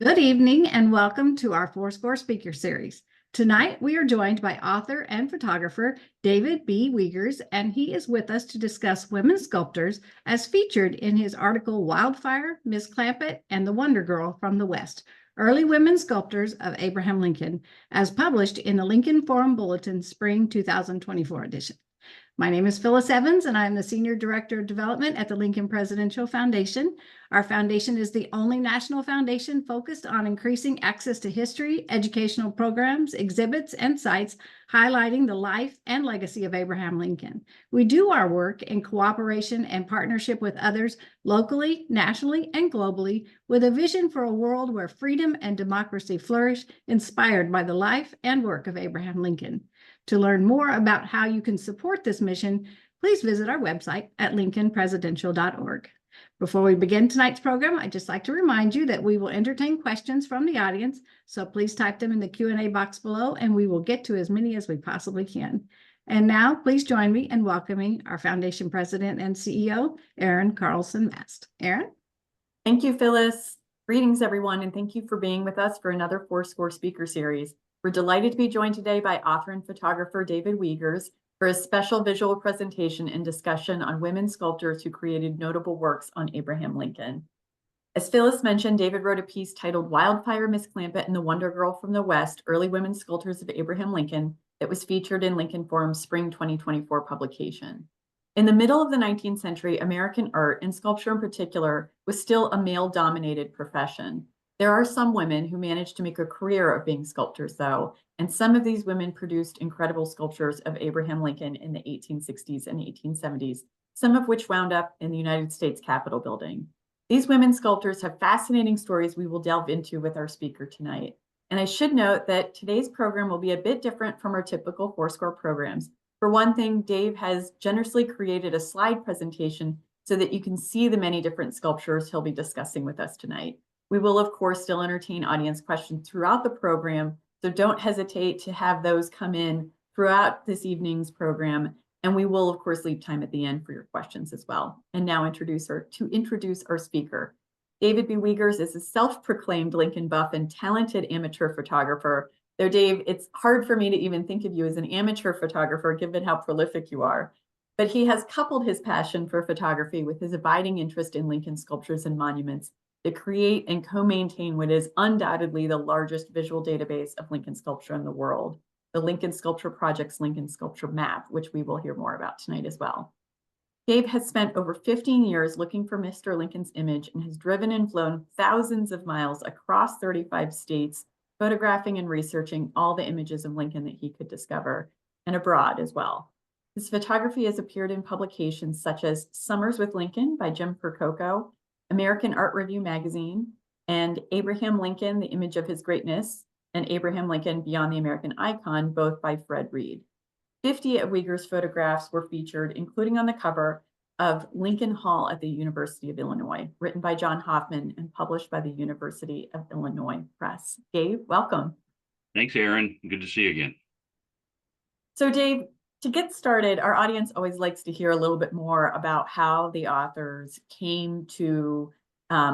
Good evening and welcome to our Fourscore Speaker Series. Tonight we are joined by author and photographer David B. Wiegers, and he is with us to discuss women sculptors as featured in his article Wildfire, Miss Clampitt, and the Wonder Girl from the West, Early Women Sculptors of Abraham Lincoln, as published in the Lincoln Forum Bulletin Spring 2024 edition. My name is Phyllis Evans, and I'm the Senior Director of Development at the Lincoln Presidential Foundation. Our foundation is the only national foundation focused on increasing access to history, educational programs, exhibits, and sites highlighting the life and legacy of Abraham Lincoln. We do our work in cooperation and partnership with others locally, nationally, and globally, with a vision for a world where freedom and democracy flourish, inspired by the life and work of Abraham Lincoln. To learn more about how you can support this mission, please visit our website at lincolnpresidential.org. Before we begin tonight's program, I'd just like to remind you that we will entertain questions from the audience, so please type them in the Q&A box below, and we will get to as many as we possibly can. And now, please join me in welcoming our Foundation President and CEO, Erin Carlson-Mast. Erin? Thank you, Phyllis. Greetings, everyone, and thank you for being with us for another Fourscore Speaker Series. We're delighted to be joined today by author and photographer David Wiegers for a special visual presentation and discussion on women sculptors who created notable works on Abraham Lincoln. As Phyllis mentioned, David wrote a piece titled Wildfire, Miss Clampitt, and the Wonder Girl from the West, Early Women Sculptors of Abraham Lincoln, that was featured in Lincoln Forum's Spring 2024 publication. In the middle of the 19th century, American art, and sculpture in particular, was still a male-dominated profession. There are some women who managed to make a career of being sculptors, though, and some of these women produced incredible sculptures of Abraham Lincoln in the 1860s and 1870s, some of which wound up in the United States Capitol building. These women sculptors have fascinating stories we will delve into with our speaker tonight. And I should note that today's program will be a bit different from our typical Fourscore programs. For one thing, Dave has generously created a slide presentation so that you can see the many different sculptures he'll be discussing with us tonight. We will, of course, still entertain audience questions throughout the program, so don't hesitate to have those come in throughout this evening's program, and we will, of course, leave time at the end for your questions as well. And now introduce our speaker. David B. Wiegers is a self-proclaimed Lincoln buff and talented amateur photographer. Though, Dave, it's hard for me to even think of you as an amateur photographer, given how prolific you are. But he has coupled his passion for photography with his abiding interest in Lincoln sculptures and monuments to create and co-maintain what is undoubtedly the largest visual database of Lincoln sculpture in the world, the Lincoln Sculpture Project's Lincoln Sculpture Map, which we will hear more about tonight as well. Dave has spent over 15 years looking for Mr. Lincoln's image and has driven and flown thousands of miles across 35 states, photographing and researching all the images of Lincoln that he could discover, and abroad as well. His photography has appeared in publications such as Summers with Lincoln by Jim Percoco, American Art Review magazine, and Abraham Lincoln, The Image of His Greatness, and Abraham Lincoln, Beyond the American Icon, both by Fred Reed. 50 of Wiegers' photographs were featured, including on the cover of Lincoln Hall at the University of Illinois, written by John Hoffman and published by the University of Illinois Press. Dave, welcome. Thanks, Erin. Good to see you again. So, Dave, to get started, our audience always likes to hear a little bit more about how the authors came to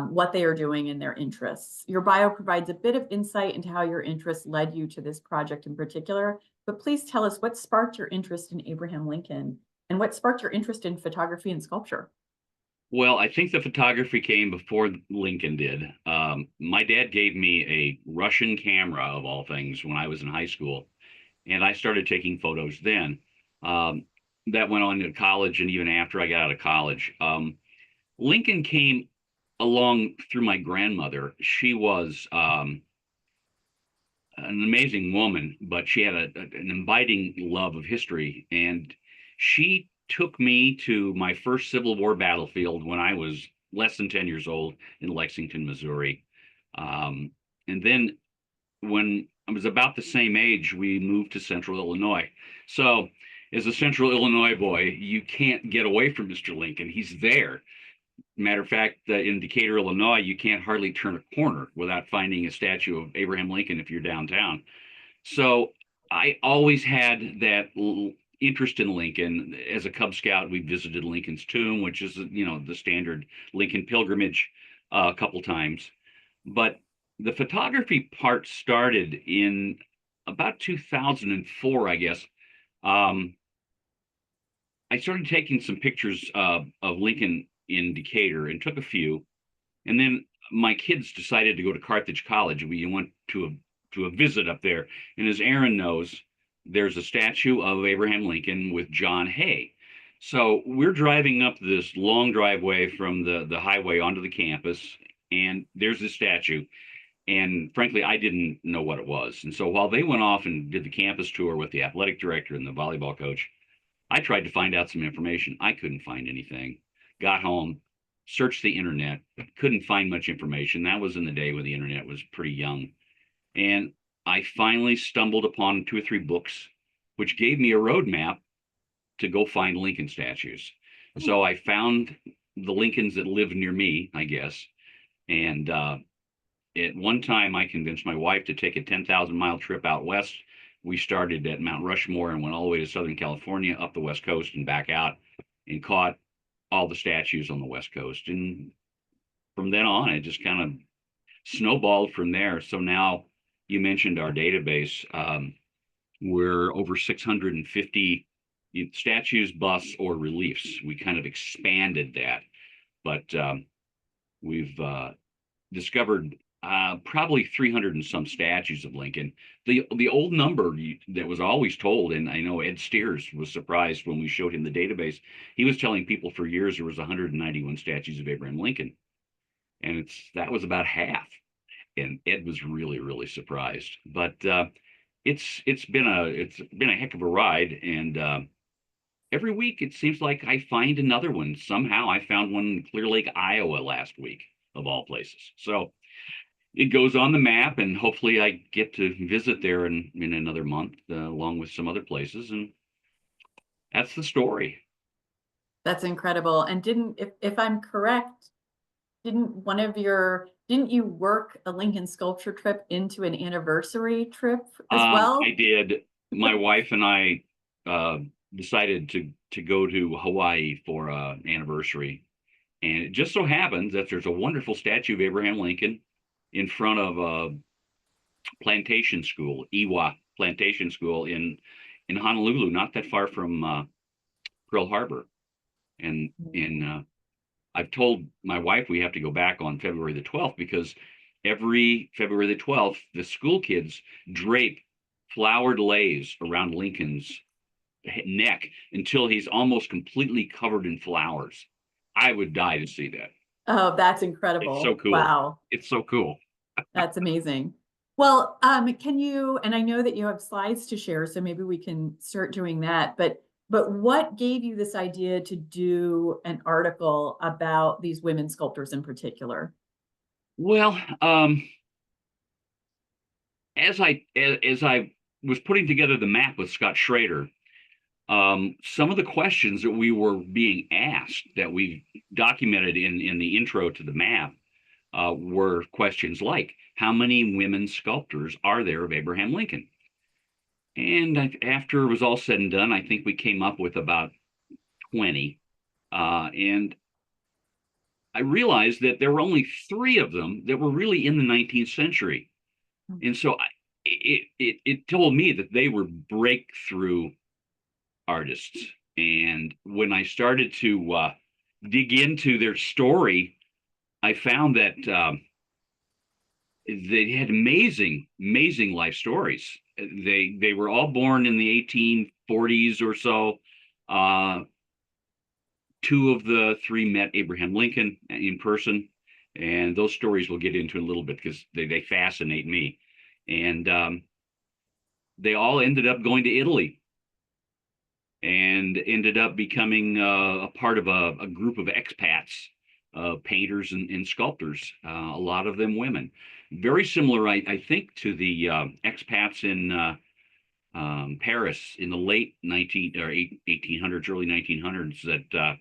what they are doing and their interests. Your bio provides a bit of insight into how your interests led you to this project in particular, but please tell us what sparked your interest in Abraham Lincoln and what sparked your interest in photography and sculpture. Well, I think the photography came before Lincoln did. My dad gave me a Russian camera, of all things, when I was in high school, and I started taking photos then. That went on to college, and even after I got out of college. Lincoln came along through my grandmother. She was an amazing woman, but she had an inviting love of history, and she took me to my first Civil War battlefield when I was less than 10 years old in Lexington, Missouri. And then when I was about the same age, we moved to Central Illinois. So as a Central Illinois boy, you can't get away from Mr. Lincoln. He's there. Matter of fact, in Decatur, Illinois, you can't hardly turn a corner without finding a statue of Abraham Lincoln if you're downtown. So I always had that interest in Lincoln. As a Cub Scout, we visited Lincoln's tomb, which is, the standard Lincoln pilgrimage a couple times. But The photography part started in about 2004, I guess. I started taking some pictures of Lincoln in Decatur and took a few. And then my kids decided to go to Carthage College. We went to a visit up there. And as Aaron knows, there's a statue of Abraham Lincoln with John Hay. So we're driving up this long driveway from the highway onto the campus, and there's this statue. And frankly, I didn't know what it was. And so while they went off and did the campus tour with the athletic director and the volleyball coach, I tried to find out some information. I couldn't find anything. Got home, searched the internet, couldn't find much information. That was in the day when the internet was pretty young. And I finally stumbled upon 2 or 3 books, which gave me a roadmap to go find Lincoln statues. So I found the Lincolns that lived near me, I guess. And at one time, I convinced my wife to take a 10,000-mile trip out west. We started at Mount Rushmore and went all the way to Southern California, up the West Coast and back out, and caught all the statues on the West Coast. And from then on, it just kind of snowballed from there. So now you mentioned our database. We're over 650 statues, busts, or reliefs. We kind of expanded that, but we've discovered probably 300 and some statues of Lincoln. The old number that was always told, and I know Ed Steers was surprised when we showed him the database. He was telling people for years there was 191 statues of Abraham Lincoln, and that was about half. And Ed was really, really surprised. But it's been a heck of a ride, and every week it seems like I find another one. Somehow I found one in Clear Lake, Iowa last week, of all places. So it goes on the map, and hopefully I get to visit there in another month, along with some other places. And that's the story. That's incredible. And if I'm correct, didn't you work a Lincoln sculpture trip into an anniversary trip as well? I did. My wife and I decided to go to Hawaii for an anniversary. And it just so happens that there's a wonderful statue of Abraham Lincoln in front of a plantation school, Iwa Plantation School in Honolulu, not that far from Pearl Harbor. And I've told my wife we have to go back on February the 12th, because every February the 12th, the school kids drape flowered leis around Lincoln's neck until he's almost completely covered in flowers. I would die to see that. Oh, that's incredible. It's so cool. Wow. It's so cool. That's amazing. Well, can you, and I know that you have slides to share, so maybe we can start doing that, but what gave you this idea to do an article about these women sculptors in particular? Well, as I was putting together the map with Scott Schrader, some of the questions that we were being asked that we documented in the intro to the map were questions like, how many women sculptors are there of Abraham Lincoln? And after it was all said and done, I think we came up with about 20. And I realized that there were only 3 of them that were really in the 19th century. And so it told me that they were breakthrough artists. And when I started to dig into their story, I found that they had amazing life stories. They were all born in the 1840s or so. 2 of the 3 met Abraham Lincoln in person, and those stories we'll get into in a little bit because they fascinate me. And they all ended up going to Italy and ended up becoming a part of a group of expats, painters and sculptors, a lot of them women. Very similar, I think, to the expats in Paris in the late 1800s, early 1900s that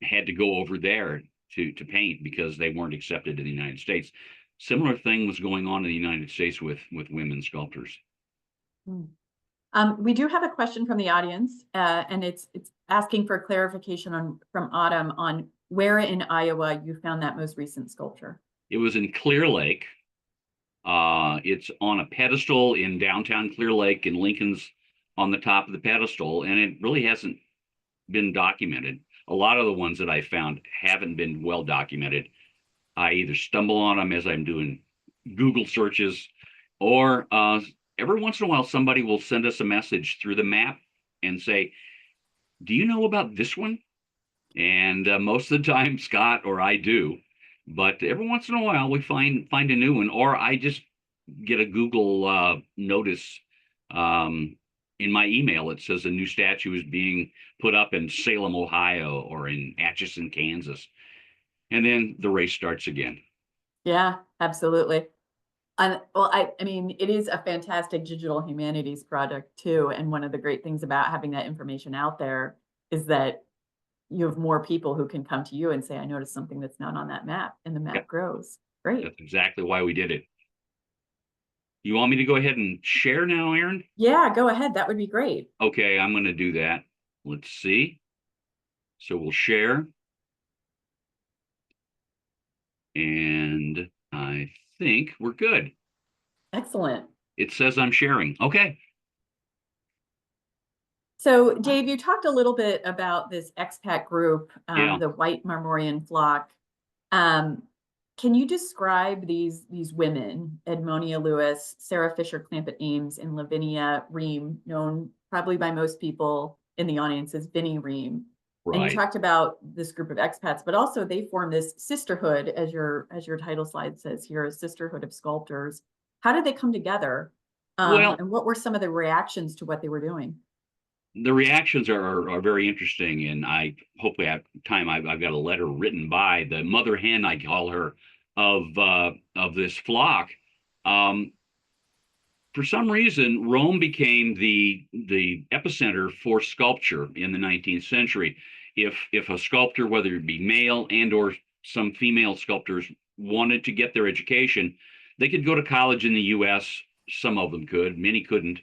had to go over there to paint because they weren't accepted in the United States. Similar thing was going on in the United States with women sculptors. We do have a question from the audience, and it's asking for clarification from Autumn on where in Iowa you found that most recent sculpture. It was in Clear Lake. It's on a pedestal in downtown Clear Lake, and Lincoln's on the top of the pedestal, and it really hasn't been documented. A lot of the ones that I found haven't been well documented. I either stumble on them as I'm doing Google searches, or every once in a while somebody will send us a message through the map and say, do you know about this one? And most of the time Scott or I do, but every once in a while we find a new one, or I just get a Google notice in my email. It says a new statue is being put up in Salem, Ohio, or in Atchison, Kansas. And then the race starts again. Yeah, absolutely. Well, I mean, it is a fantastic digital humanities project too. And one of the great things about having that information out there is that you have more people who can come to you and say, I noticed something that's not on that map, and the map grows. Great. That's exactly why we did it. You want me to go ahead and share now, Aaron? Yeah, go ahead. That would be great. Okay, I'm going to do that. Let's see. So we'll share. And I think we're good. Excellent. It says I'm sharing. Okay. So, Dave, you talked a little bit about this expat group, Yeah. the White Marmorian Flock. Can you describe these women, Edmonia Lewis, Sarah Fisher Ames, and Vinnie Ream, known probably by most people in the audience as Vinnie Ream? Right. And you talked about this group of expats, but also they form this sisterhood, as your title slide says here, a sisterhood of sculptors. How did they come together? And what were some of the reactions to what they were doing? The reactions are very interesting, and I hopefully at time I've got a letter written by the mother hen, I call her, of this flock. For some reason, Rome became the epicenter for sculpture in the 19th century. If a sculptor, whether it be male and or some female sculptors, wanted to get their education, they could go to college in the U.S. Some of them could, many couldn't,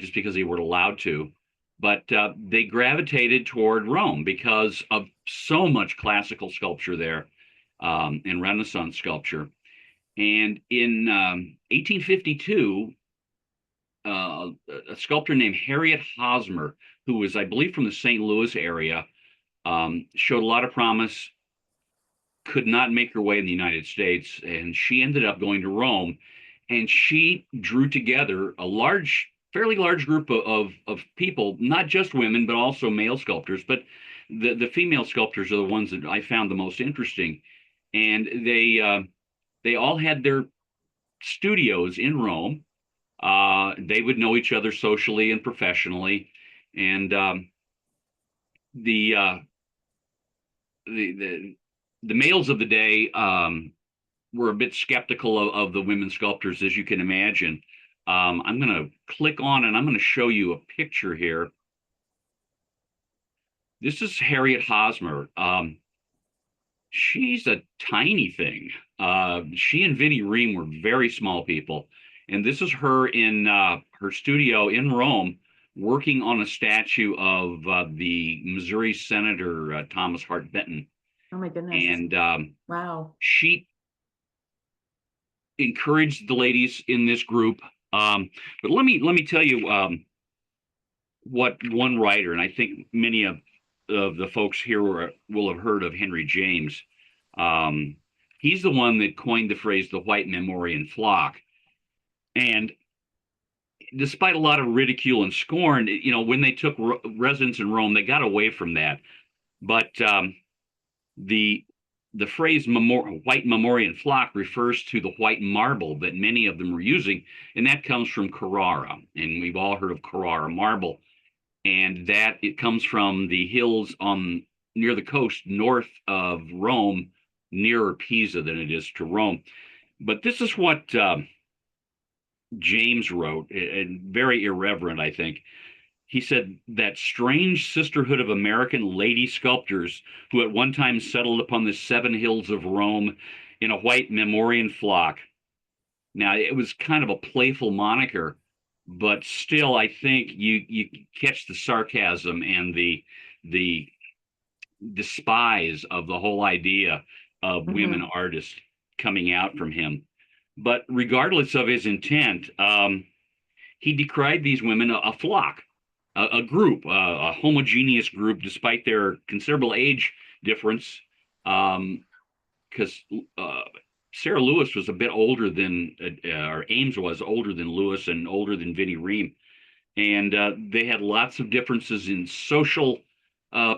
just because they weren't allowed to. But they gravitated toward Rome because of so much classical sculpture there, and Renaissance sculpture. And in 1852, a sculptor named Harriet Hosmer, who was, I believe, from the St. Louis area, showed a lot of promise, could not make her way in the United States, and she ended up going to Rome, and she drew together a fairly large group of people, not just women, but also male sculptors. But the female sculptors are the ones that I found the most interesting. And they all had their studios in Rome. They would know each other socially and professionally. And the males of the day were a bit skeptical of the women sculptors, as you can imagine. I'm going to click on and I'm going to show you a picture here. This is Harriet Hosmer. She's a tiny thing. She and Vinnie Ream were very small people. And this is her in her studio in Rome, working on a statue of the Missouri Senator Thomas Hart Benton. Oh my goodness. And wow. She encouraged the ladies in this group. But let me tell you what one writer, and I think many of the folks here will have heard of Henry James. He's the one that coined the phrase the White Marmorian Flock. And despite a lot of ridicule and scorn, when they took residence in Rome, they got away from that. But the phrase White Marmorian Flock refers to the white marble that many of them were using, and that comes from Carrara. And we've all heard of Carrara marble. And that it comes from the hills near the coast north of Rome, nearer Pisa than it is to Rome. But this is what James wrote, and very irreverent, I think. He said, that strange sisterhood of American lady sculptors who at one time settled upon the 7 hills of Rome in a white Marmorian flock. Now, it was kind of a playful moniker, but still, I think you catch the sarcasm and the despise of the whole idea of women artists. coming out from him. But regardless of his intent, he decried these women, a flock, a group, a homogeneous group, despite their considerable age difference. Because Sarah Lewis was a bit older than, or Ames was older than Lewis and older than Vinnie Ream. And they had lots of differences in social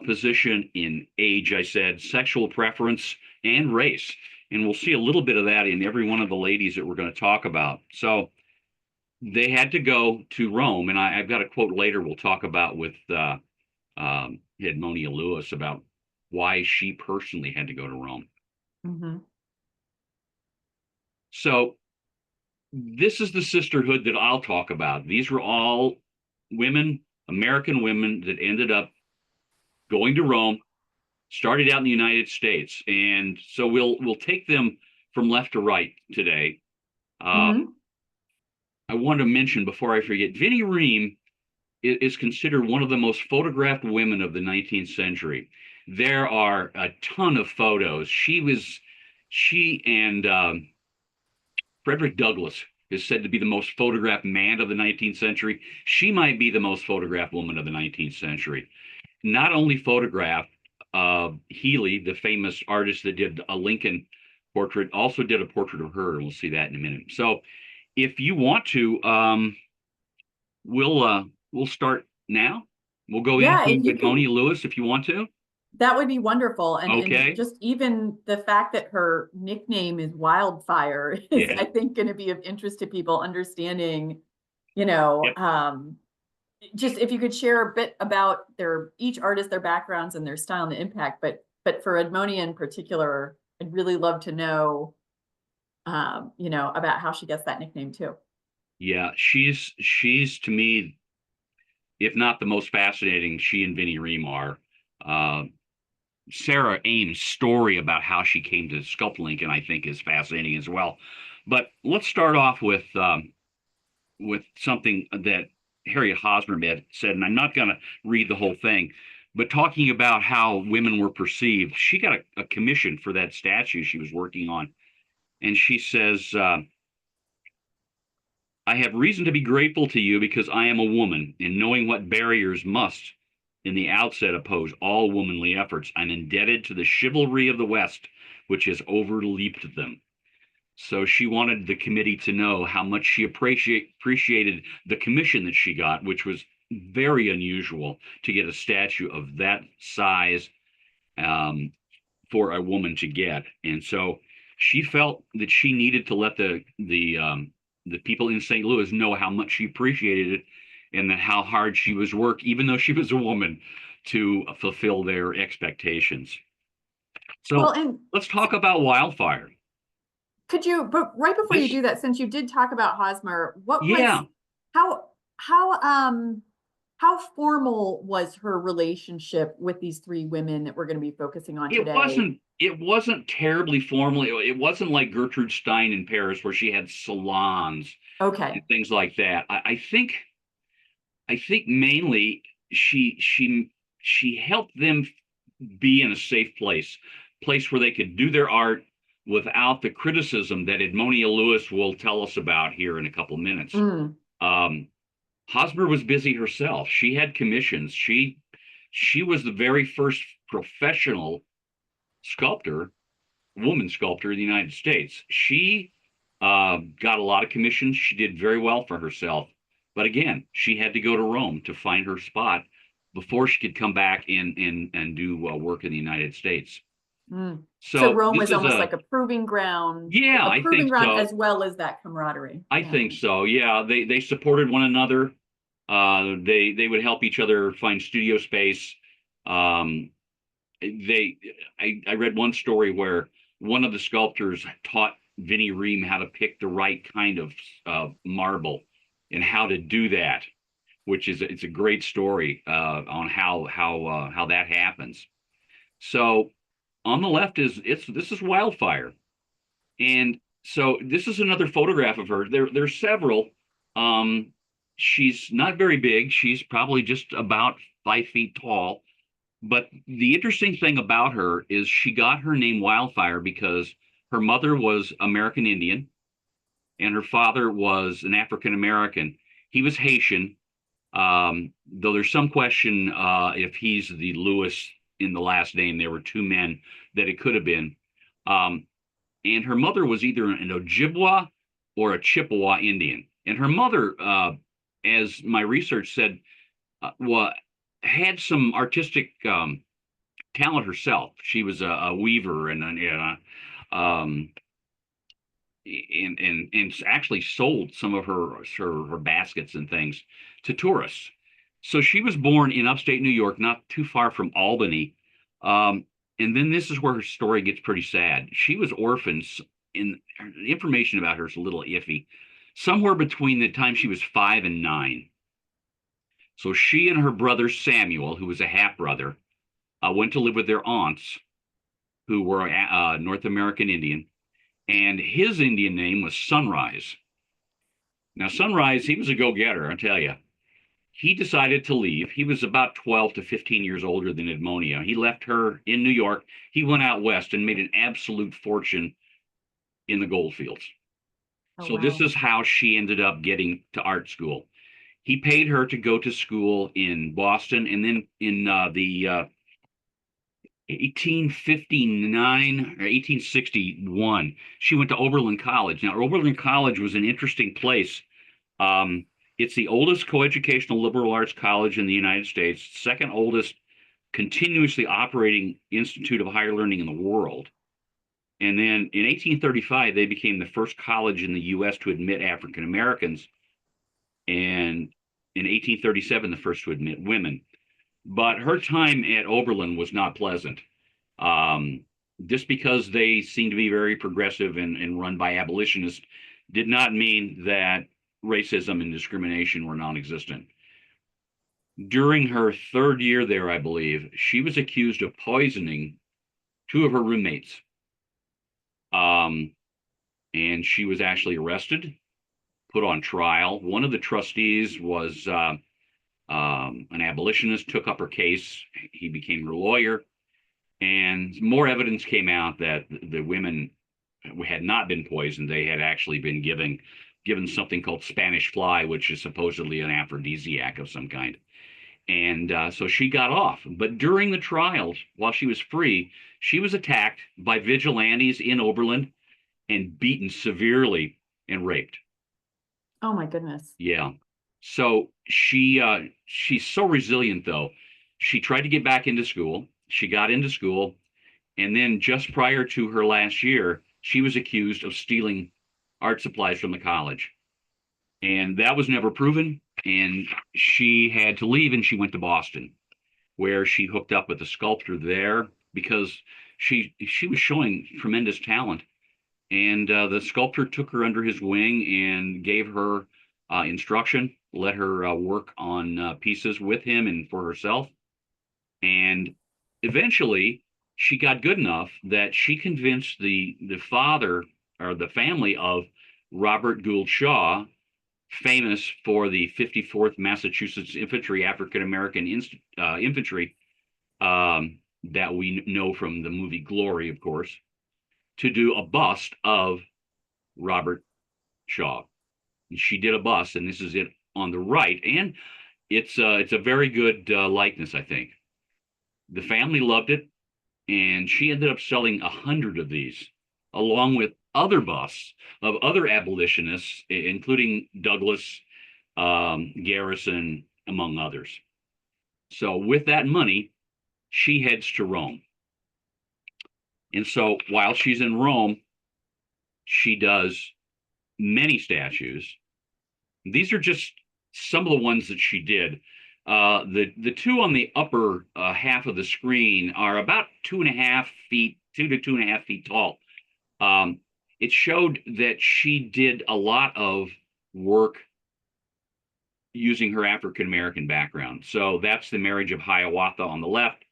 position, in age, I said, sexual preference, and race. And we'll see a little bit of that in every one of the ladies that we're going to talk about. So they had to go to Rome. And I've got a quote later we'll talk about with Edmonia Lewis about why she personally had to go to Rome. Mm-hmm. So this is the sisterhood that I'll talk about. These were all women, American women, that ended up going to Rome, started out in the United States. And so we'll take them from left to right today. I want to mention before I forget, Vinnie Ream is considered one of the most photographed women of the 19th century. There are a ton of photos. She and Frederick Douglass is said to be the most photographed man of the 19th century. She might be the most photographed woman of the 19th century. Not only photographed, Healy, the famous artist that did a Lincoln portrait, also did a portrait of her, and we'll see that in a minute. So if you want to, we'll start now. We'll go into Edmonia Lewis if you want to. That would be wonderful. And, okay. And just even the fact that her nickname is Wildfire is, I think, going to be of interest to people understanding, just if you could share a bit about each artist, their backgrounds and their style and the impact. But for Edmonia in particular, I'd really love to know, about how she gets that nickname too. Yeah, she's to me, if not the most fascinating, she and Vinnie Ream are. Sarah Ames' story about how she came to sculpt Lincoln, I think, is fascinating as well. But let's start off with something that Harriet Hosmer said, and I'm not going to read the whole thing, but talking about how women were perceived. She got a commission for that statue she was working on, and she says, I have reason to be grateful to you because I am a woman, and knowing what barriers must in the outset oppose all womanly efforts, I'm indebted to the chivalry of the West, which has overleaped them. So she wanted the committee to know how much she appreciated the commission that she got, which was very unusual to get a statue of that size for a woman to get. And so she felt that she needed to let the people in St. Louis know how much she appreciated it, and that how hard she was work, even though she was a woman, to fulfill their expectations. So let's talk about Wildfire. Could you, but right before you do that, since you did talk about Hosmer, what was, how formal was her relationship with these three women that we're going to be focusing on today? It wasn't terribly formal. It wasn't like Gertrude Stein in Paris, where she had salons, and things like that. I think mainly she helped them be in a safe place where they could do their art without the criticism that Edmonia Lewis will tell us about here in a couple minutes. Hosmer was busy herself. She had commissions. She was the very first professional sculptor, woman sculptor in the United States. She got a lot of commissions. She did very well for herself. But again, she had to go to Rome to find her spot before she could come back and do work in the United States. So Rome was almost like a proving ground. Yeah, I think so. As well as that camaraderie. I think so. Yeah, they supported one another. They would help each other find studio space. I read one story where one of the sculptors taught Vinnie Ream how to pick the right kind of marble and how to do that, which is it's a great story on how that happens. So on the left this is Wildfire, and so this is another photograph of her. There's several. She's not very big. She's probably just about 5 feet tall. But the interesting thing about her is she got her name Wildfire because Her mother was American Indian, and her father was an African American. He was Haitian, though there's some question if he's the Lewis in the last name. There were two men that it could have been. And her mother was either an Ojibwa or a Chippewa Indian. And her mother, as my research said, had some artistic talent herself. She was a weaver and actually sold some of her baskets and things to tourists. So she was born in upstate New York, not too far from Albany. And then this is where her story gets pretty sad. She was orphaned, and the information about her is a little iffy, somewhere between the time she was 5 and 9. So she and her brother Samuel, who was a half-brother, went to live with their aunts, who were North American Indian, and his Indian name was Sunrise. Now, Sunrise, he was a go-getter, I'll tell you. He decided to leave. He was about 12 to 15 years older than Edmonia. He left her in New York. He went out west and made an absolute fortune in the gold fields. So wow. This is how she ended up getting to art school. He paid her to go to school in Boston, and then in the 1859 or 1861, she went to Oberlin College. Now, Oberlin College was an interesting place. It's the oldest coeducational liberal arts college in the United States, second oldest continuously operating institute of higher learning in the world. And then in 1835, they became the first college in the U.S. to admit African Americans. And in 1837, the first to admit women. But her time at Oberlin was not pleasant. Just because they seemed to be very progressive and run by abolitionists did not mean that racism and discrimination were non-existent. During her third year there, I believe, she was accused of poisoning two of her roommates. And she was actually arrested, put on trial. One of the trustees was an abolitionist, took up her case. He became her lawyer. And more evidence came out that the women had not been poisoned. They had actually been given something called Spanish fly, which is supposedly an aphrodisiac of some kind. And so she got off. But during the trials, while she was free, she was attacked by vigilantes in Oberlin and beaten severely and raped. Oh my goodness. Yeah. So she's so resilient, though. She tried to get back into school. She got into school. And then just prior to her last year, she was accused of stealing art supplies from the college. And that was never proven. And she had to leave, and she went to Boston, where she hooked up with a sculptor there because she was showing tremendous talent. And the sculptor took her under his wing and gave her instruction, let her work on pieces with him and for herself. And eventually, she got good enough that she convinced the father or the family of Robert Gould Shaw, famous for the 54th Massachusetts Infantry, African American infantry, that we know from the movie Glory, of course, to do a bust of Robert Shaw. She did a bust, and this is it on the right, and it's a very good likeness, I think. The family loved it, and she ended up selling 100 of these, along with other busts of other abolitionists, including Douglas, Garrison, among others. So with that money, she heads to Rome. And so while she's in Rome, she does many statues. These are just some of the ones that she did. The two on the upper half of the screen are about 2.5 feet, 2 to 2.5 feet tall. It showed that she did a lot of work using her African-American background. So that's the Marriage of Hiawatha on the left.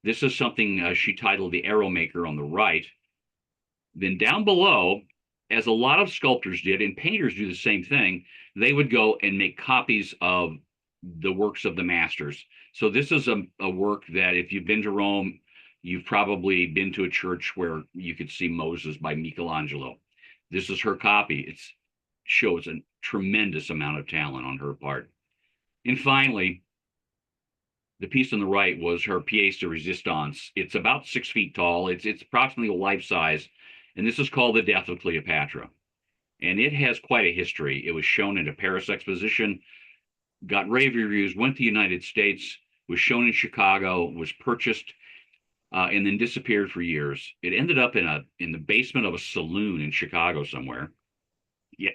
This is something she titled The Arrow Maker on the right. Then down below, as a lot of sculptors did, and painters do the same thing, they would go and make copies of the works of the masters. So this is a work that if you've been to Rome, You've probably been to a church where you could see Moses by Michelangelo. This is her copy. It shows a tremendous amount of talent on her part. And finally, the piece on the right was her pièce de résistance. It's about 6 feet tall. It's approximately life size, and this is called The Death of Cleopatra. And it has quite a history. It was shown at a Paris exposition, got rave reviews, went to the United States, was shown in Chicago, was purchased, and then disappeared for years. It ended up in the basement of a saloon in Chicago somewhere. Yeah.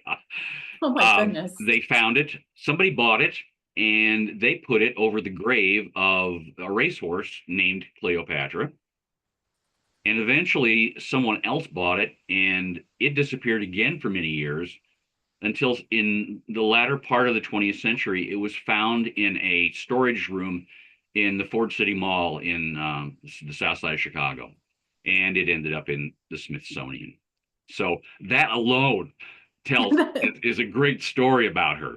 Oh my goodness. They found it. Somebody bought it, and they put it over the grave of a racehorse named Cleopatra. And eventually someone else bought it, and it disappeared again for many years until in the latter part of the 20th century, it was found in a storage room in the Ford City Mall in the south side of Chicago. And it ended up in the Smithsonian. So that alone is a great story about her.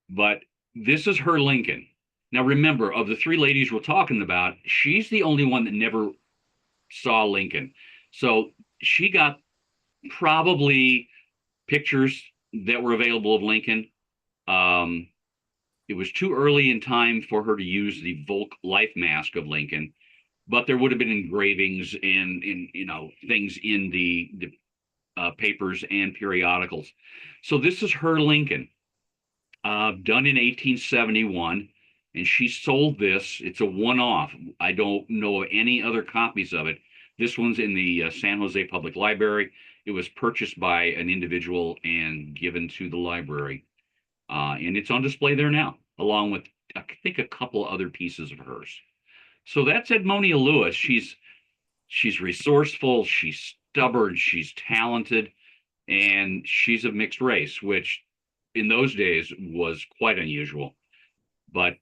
But this is her Lincoln. Now, remember, of the 3 ladies we're talking about, she's the only one that never saw Lincoln. So she got probably pictures that were available of Lincoln. It was too early in time for her to use the Volk life mask of Lincoln, but there would have been engravings and things in the papers and periodicals. So this is her Lincoln, done in 1871, and she sold this. It's a one-off. I don't know of any other copies of it. This one's in the San Jose Public Library. It was purchased by an individual and given to the library. And it's on display there now, along with, I think, a couple other pieces of hers. So that's Edmonia Lewis. She's resourceful, she's stubborn, she's talented, and she's of mixed race, which in those days was quite unusual. But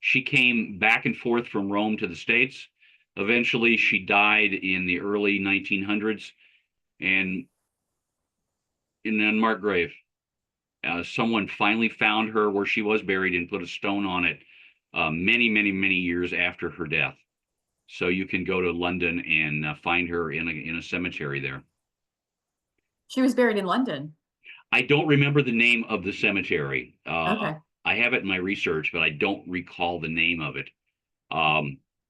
she came back and forth from Rome to the States. Eventually, she died in the early 1900s, and in an unmarked grave. Someone finally found her where she was buried and put a stone on it many, many, many years after her death. So you can go to London and find her in a cemetery there. She was buried in London. I don't remember the name of the cemetery. Okay. I have it in my research, but I don't recall the name of it.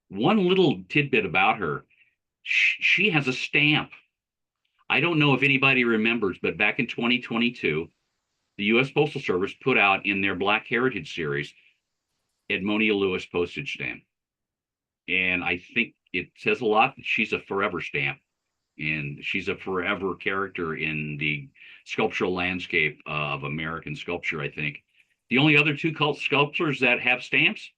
One little tidbit about her, she has a stamp. I don't know if anybody remembers, but back in 2022, the U.S. Postal Service put out in their Black Heritage series, Edmonia Lewis postage stamp. And I think it says a lot. She's a forever stamp, and she's a forever character in the sculptural landscape of American sculpture, I think. The only other 2 cult sculptors that have stamps,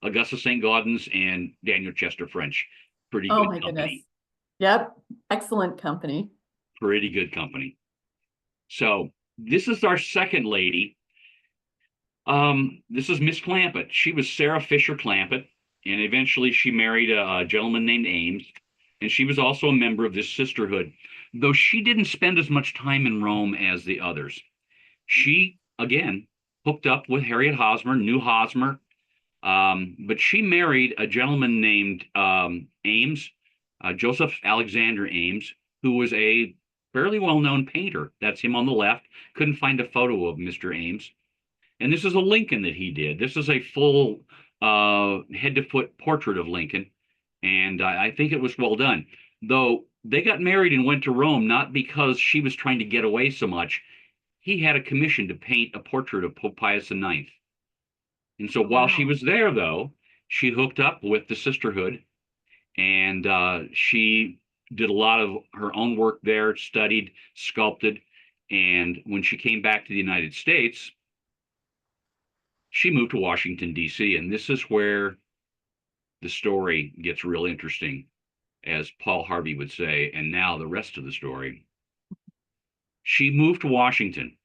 Augusta St. Gaudens and Daniel Chester French. Pretty good company. Goodness. Yep. Excellent company. Pretty good company. So this is our second lady. This is Miss Clampitt. She was Sarah Fisher Clampitt, and eventually she married a gentleman named Ames, and she was also a member of this sisterhood, though she didn't spend as much time in Rome as the others. She, again, hooked up with Harriet Hosmer, knew Hosmer, but she married a gentleman named Ames, Joseph Alexander Ames, who was a fairly well-known painter. That's him on the left. Couldn't find a photo of Mr. Ames. And this is a Lincoln that he did. This is a full head-to-foot portrait of Lincoln, and I think it was well done. Though they got married and went to Rome not because she was trying to get away so much. He had a commission to paint a portrait of Pope Pius IX. And so while she was there, though, she hooked up with the sisterhood, and she did a lot of her own work there, studied, sculpted, and when she came back to the United States, she moved to Washington, D.C., and this is where the story gets real interesting, as Paul Harvey would say, and now the rest of the story. She moved to Washington.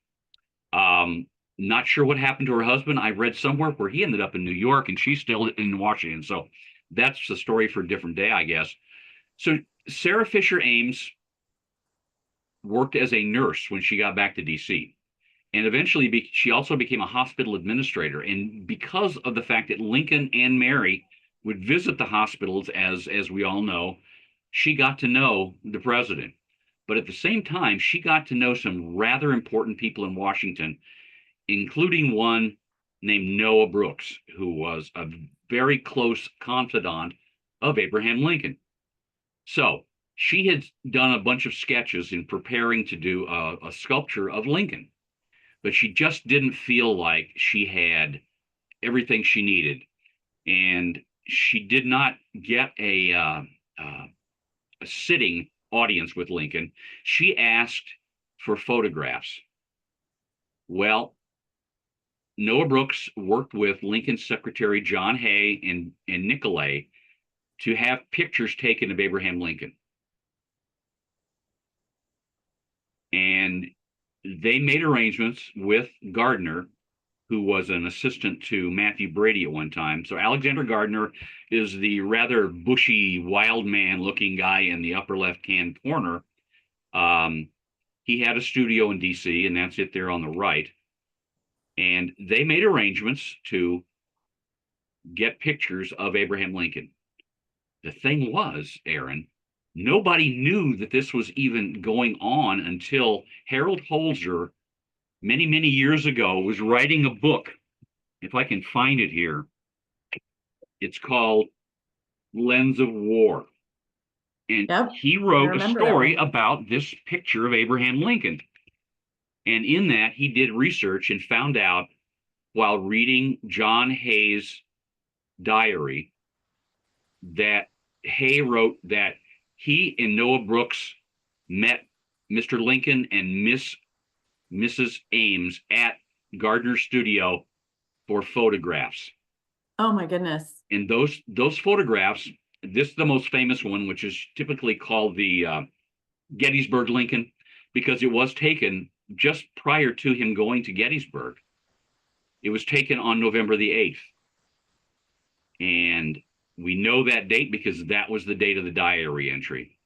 Not sure what happened to her husband. I read somewhere where he ended up in New York and she's still in Washington. So that's the story for a different day, I guess. So Sarah Fisher Ames worked as a nurse when she got back to DC. And eventually she also became a hospital administrator. And because of the fact that Lincoln and Mary would visit the hospitals, as we all know, she got to know the president. But at the same time, she got to know some rather important people in Washington, including one named Noah Brooks, who was a very close confidant of Abraham Lincoln. So she had done a bunch of sketches in preparing to do a sculpture of Lincoln, but she just didn't feel like she had everything she needed. And she did not get a sitting audience with Lincoln. She asked for photographs. Well, Noah Brooks worked with Lincoln's secretary, John Hay and Nicolay, to have pictures taken of Abraham Lincoln. And they made arrangements with Gardner, who was an assistant to Matthew Brady at one time. So Alexander Gardner is the rather bushy, wild man looking guy in the upper left-hand corner. He had a studio in DC, and that's it there on the right. And they made arrangements to get pictures of Abraham Lincoln. The thing was, Aaron, nobody knew that this was even going on until Harold Holzer, many, many years ago, was writing a book. If I can find it here, it's called Lens of War. And he wrote a story about this picture of Abraham Lincoln. And in that, he did research and found out, while reading John Hay's diary, that Hay wrote that he and Noah Brooks met Mr. Lincoln and Mrs. Ames at Gardner's studio for photographs. Oh my goodness. And those photographs, this is the most famous one, which is typically called the Gettysburg Lincoln, because it was taken just prior to him going to Gettysburg. It was taken on November the 8th. And we know that date because that was the date of the diary entry.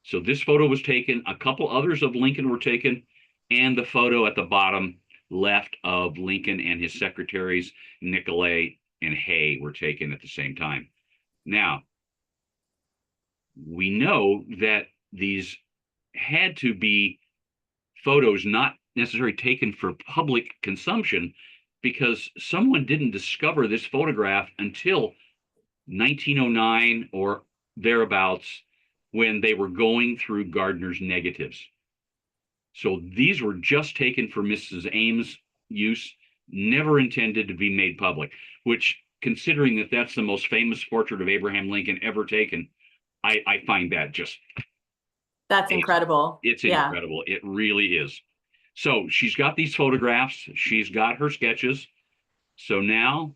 So this photo was taken. A couple others of Lincoln were taken, and the photo at the bottom left of Lincoln and his secretaries, Nicolay and Hay, were taken at the same time. Now, we know that these had to be photos not necessarily taken for public consumption, because someone didn't discover this photograph until 1909 or thereabouts, when they were going through Gardner's negatives. So these were just taken for Mrs. Ames' use, never intended to be made public, which, considering that that's the most famous portrait of Abraham Lincoln ever taken, I find that just... That's incredible. It's incredible. It really is. So she's got these photographs. She's got her sketches. So now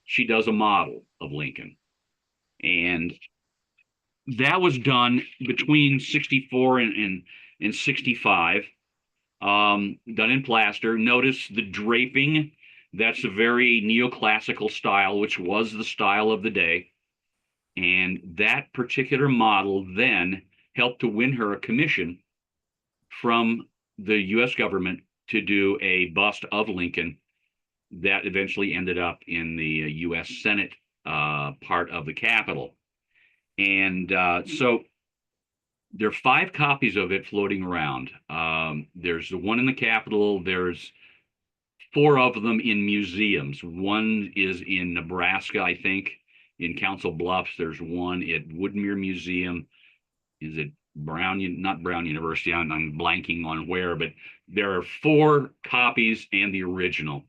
she does a model of Lincoln. And that was done between 64 and 65, done in plaster. Notice the draping. That's a very neoclassical style, which was the style of the day. And that particular model then helped to win her a commission from the U.S. government to do a bust of Lincoln that eventually ended up in the U.S. Senate part of the Capitol. And so there are 5 copies of it floating around. There's the one in the Capitol. There's 4 of them in museums. One is in Nebraska, I think, in Council Bluffs. There's one at Woodmere Museum. Is it not Brown University? I'm blanking on where, but there are 4 copies and the original.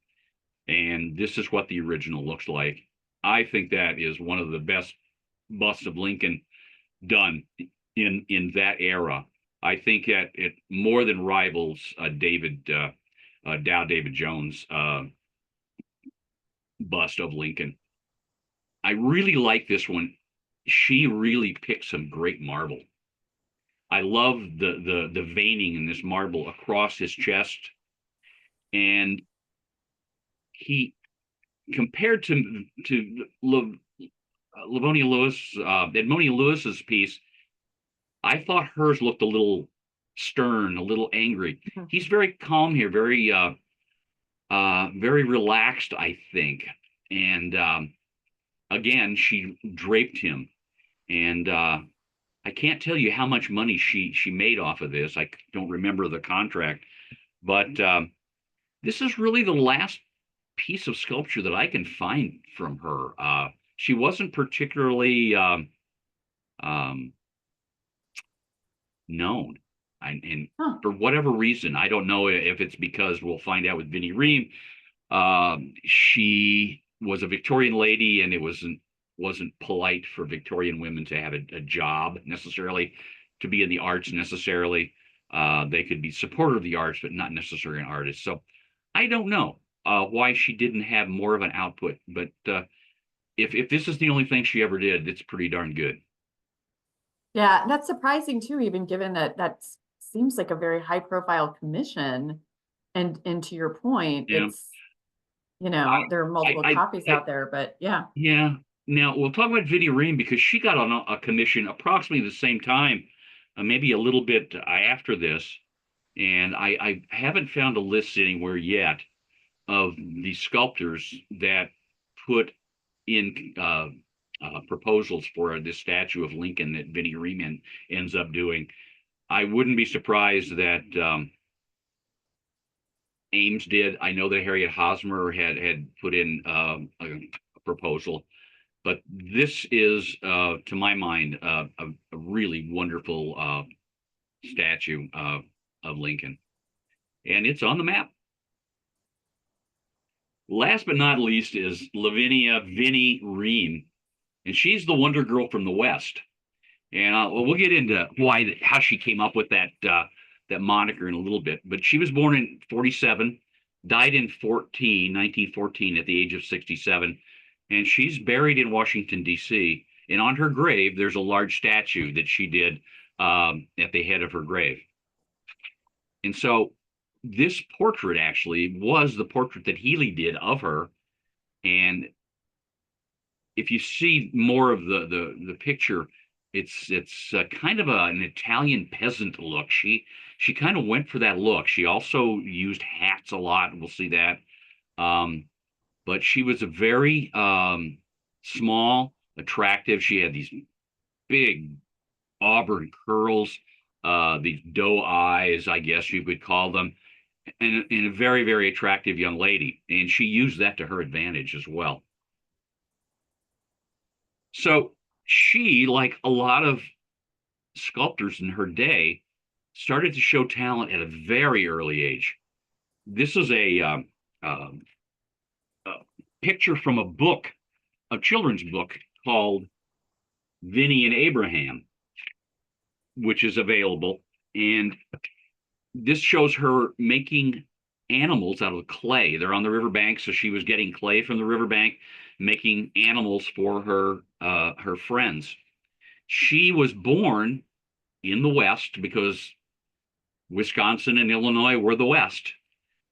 And this is what the original looks like. I think that is one of the best busts of Lincoln done in that era. I think that it more than rivals Dow David Jones bust of Lincoln. I really like this one. She really picked some great marble. I love the veining in this marble across his chest. And he, compared to Edmonia Lewis's piece, I thought hers looked a little stern, a little angry. Mm-hmm. He's very calm here, very relaxed, I think. And again, she draped him. And I can't tell you how much money she made off of this. I don't remember the contract, but this is really the last piece of sculpture that I can find from her. She wasn't particularly known. And for whatever reason, I don't know if it's because we'll find out with Vinnie Ream. She was a Victorian lady, and it wasn't polite for Victorian women to have a job necessarily, to be in the arts necessarily. They could be supporter of the arts, but not necessarily an artist. So I don't know why she didn't have more of an output. But if this is the only thing she ever did, it's pretty darn good. Yeah, that's surprising too, even given that seems like a very high profile commission. And to your point, Yeah. it's, there are multiple copies out there, but yeah. Yeah. Now we'll talk about Vinnie Ream because she got on a commission approximately the same time, maybe a little bit after this. And I haven't found a list anywhere yet of the sculptors that put in proposals for this statue of Lincoln that Vinnie Ream ends up doing. I wouldn't be surprised that Ames did. I know that Harriet Hosmer had put in a proposal, but this is, to my mind, a really wonderful statue of Lincoln, and it's on the map. Last but not least is Vinnie Ream, and she's the Wonder Girl from the West. And we'll get into how she came up with that moniker in a little bit. But she was born in 47, died in 1914 at the age of 67, and she's buried in Washington, D.C. And on her grave, there's a large statue that she did at the head of her grave. And so this portrait actually was the portrait that Healy did of her. And if you see more of the picture, it's kind of an Italian peasant look. She kind of went for that look. She also used hats a lot. We'll see that. But she was a very small, attractive. She had these big auburn curls, these doe eyes, I guess you could call them, and a very, very attractive young lady. And she used that to her advantage as well. So she, like a lot of sculptors in her day, started to show talent at a very early age. This is a picture from a children's book called Vinnie and Abraham, which is available. And this shows her making animals out of clay. They're on the riverbank, so she was getting clay from the riverbank, making animals for her friends. She was born in the West because Wisconsin and Illinois were the West.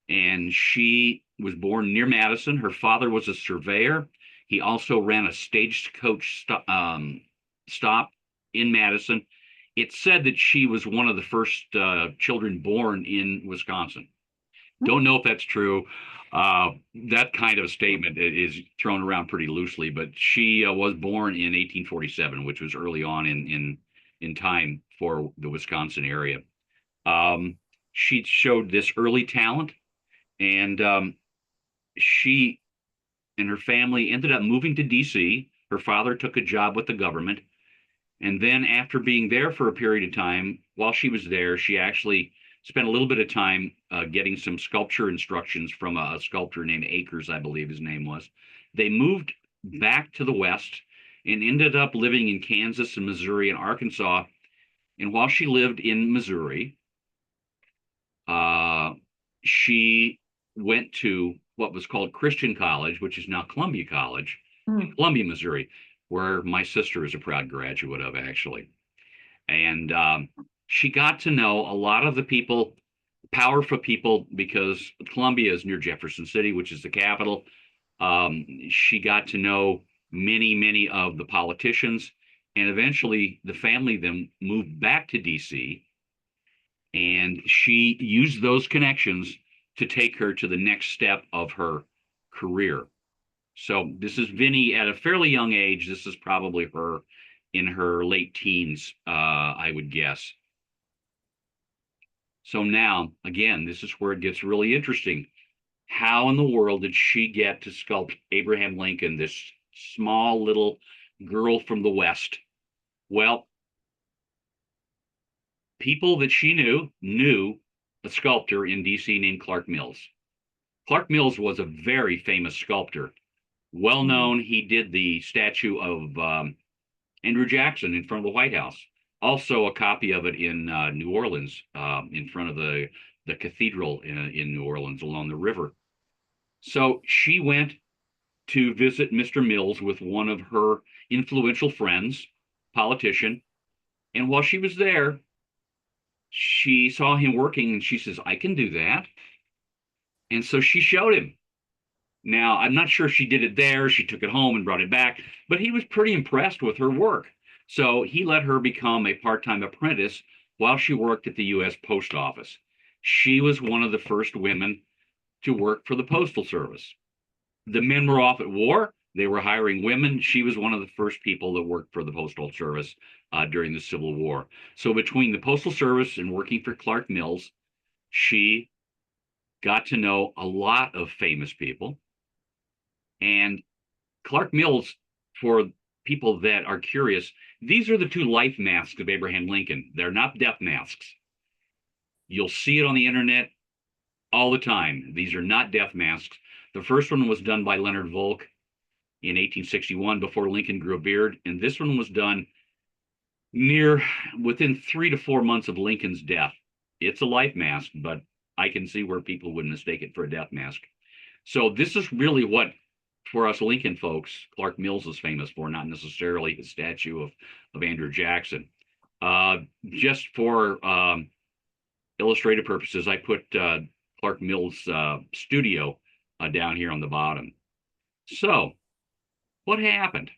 And she was born near Madison. Her father was a surveyor. He also ran a stagecoach stop in Madison. It's said that she was one of the first children born in Wisconsin. Don't know if that's true. That kind of statement is thrown around pretty loosely, but she was born in 1847, which was early on in time for the Wisconsin area. She showed this early talent, and she and her family ended up moving to D.C. Her father took a job with the government. And then after being there for a period of time, while she was there, she actually spent a little bit of time getting some sculpture instructions from a sculptor named Akers, I believe his name was. They moved back to the West and ended up living in Kansas and Missouri and Arkansas. And while she lived in Missouri, she went to what was called Christian College, which is now Columbia College, in Columbia, Missouri, where my sister is a proud graduate of, actually. And she got to know a lot of the people, powerful people, because Columbia is near Jefferson City, which is the capital. She got to know many of the politicians, and eventually the family then moved back to DC, and she used those connections to take her to the next step of her career. So this is Vinnie at a fairly young age. This is probably her in her late teens, I would guess. So now, again, this is where it gets really interesting. How in the world did she get to sculpt Abraham Lincoln, this small little girl from the West? Well, people that she knew a sculptor in DC named Clark Mills. Clark Mills was a very famous sculptor. Well known, he did the statue of Andrew Jackson in front of the White House. Also a copy of it in New Orleans, in front of the cathedral in New Orleans along the river. So she went to visit Mr. Mills with one of her influential friends, politician. And while she was there, she saw him working and she says, I can do that. And so she showed him. Now, I'm not sure she did it there. She took it home and brought it back, but he was pretty impressed with her work. So he let her become a part-time apprentice while she worked at the U.S. Post Office. She was one of the first women to work for the Postal Service. The men were off at war. They were hiring women. She was one of the first people that worked for the Postal Service during the Civil War. So between the Postal Service and working for Clark Mills, she got to know a lot of famous people. And Clark Mills, for people that are curious, these are the two life masks of Abraham Lincoln. They're not death masks. You'll see it on the internet all the time. These are not death masks. The first one was done by Leonard Volk in 1861 before Lincoln grew a beard. And this one was done within 3 to 4 months of Lincoln's death. It's a life mask, but I can see where people would mistake it for a death mask. So this is really what, for us Lincoln folks, Clark Mills is famous for, not necessarily his statue of Andrew Jackson. Just for illustrative purposes, I put Clark Mills' studio down here on the bottom. So what happened?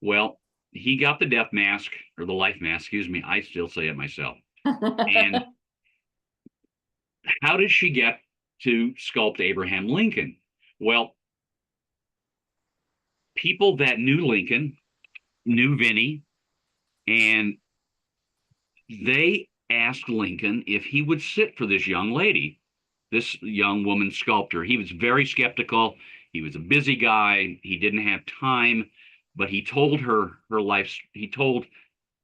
Well, he got the death mask, or the life mask, excuse me. I still say it myself. And how did she get to sculpt Abraham Lincoln? Well, people that knew Lincoln knew Vinnie, and they asked Lincoln if he would sit for this young lady, this young woman sculptor. He was very skeptical. He was a busy guy. He didn't have time, but he told her life. They told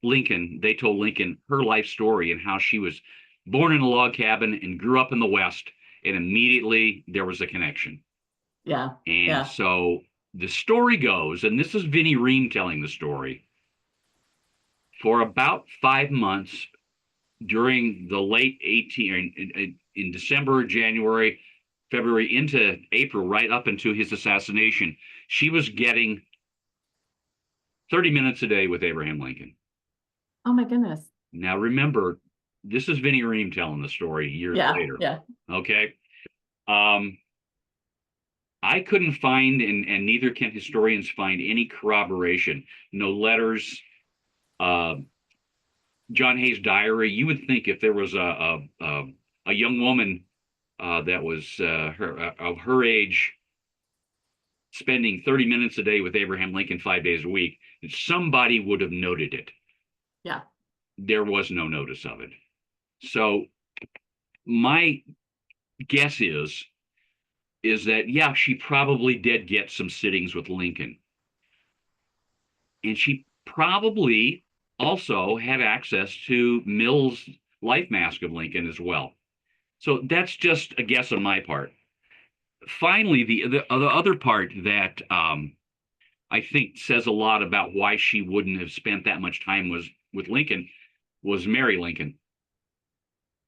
Lincoln her life story and how she was born in a log cabin and grew up in the West. And immediately there was a connection. Yeah. And so the story goes, and this is Vinnie Ream telling the story, for about 5 months during the late in December, January, February into April, right up into his assassination, she was getting 30 minutes a day with Abraham Lincoln. Oh my goodness. Now remember, this is Vinnie Ream telling the story years later. Yeah. Okay. I couldn't find, and neither can historians find, any corroboration. No letters. John Hay's diary. You would think if there was a young woman that was of her age spending 30 minutes a day with Abraham Lincoln 5 days a week, somebody would have noted it. Yeah. There was no notice of it. So my guess is that, yeah, she probably did get some sittings with Lincoln. And she probably also had access to Mills' life mask of Lincoln as well. So that's just a guess on my part. Finally, the other part that I think says a lot about why she wouldn't have spent that much time with Lincoln was Mary Lincoln.